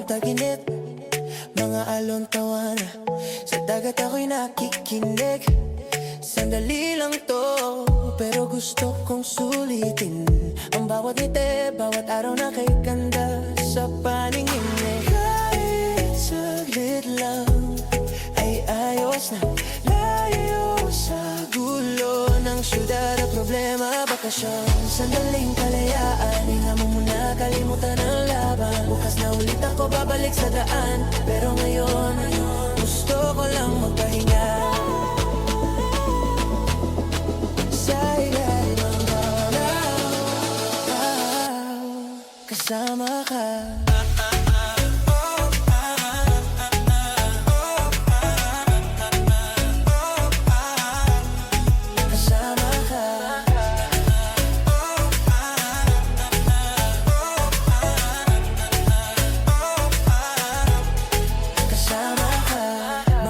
ng taginip, mga alon tawana. Sa dagat ako'y nakikinig. Sandali lang to, pero gusto kong sulitin ang bawat ngiti, bawat araw na kay ganda sa paningin niya. Kahit saglit lang ay ayos na, layo sa gulo ng syudad at problema. Bakasyon, sandaling kalayaan, hinga mo muna, kalimutan ang laban. Bukas na ulit ako babalik sa daan, pero ngayon gusto ko lang magpahinga. Sa ilalim ng araw, kasama ka. Kasama ka. Kasama ka.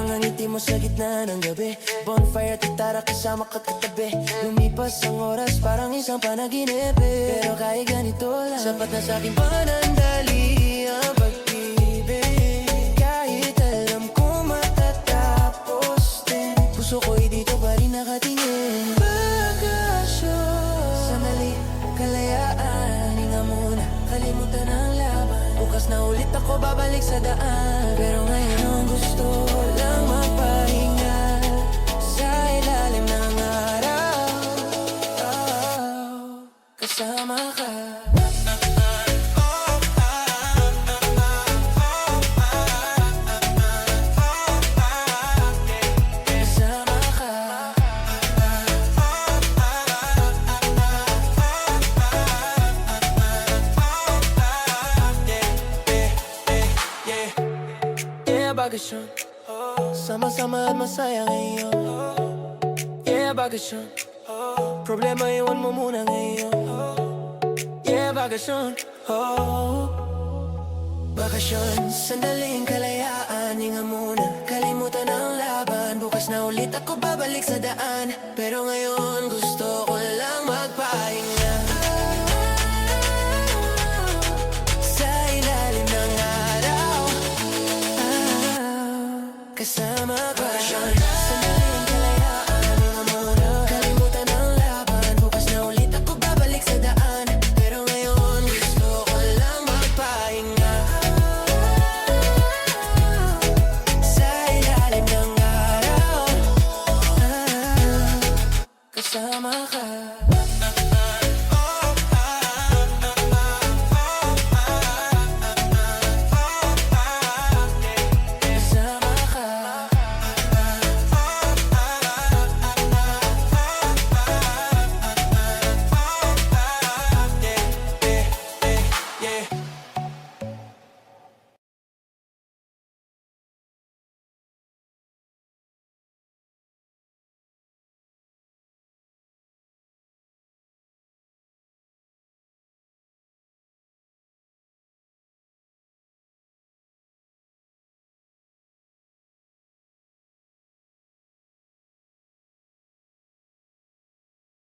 Mga ngiti mo sa gitna ng gabi, bonfire at gitara kasama ka katabi. Lumipas ang oras parang isang panaginip, pero kahit ganito lang, sapat na sa'king panandali ang pag-ibig. Kahit alam ko matatapos din, puso ko'y dito pa rin nakatingin. Bakasyon, sandali, kalayaan, hinga muna, kalimutan ang laban. Bukas na ulit ako babalik sa daan, pero ngayon gusto ko lang magpahinga. Sa ilalim ng araw, kasama ka. Kasama ka. Yeah, bakasyon, sama-sama at masaya ngayon. Yeah, bakasyon, problema iwan mo muna ngayon. Yeah, bakasyon, bakasyon, sandaling kalayaan, hinga muna, kalimutan ang laban. Bukas na ulit ako babalik sa daan, pero ngayon gusto ko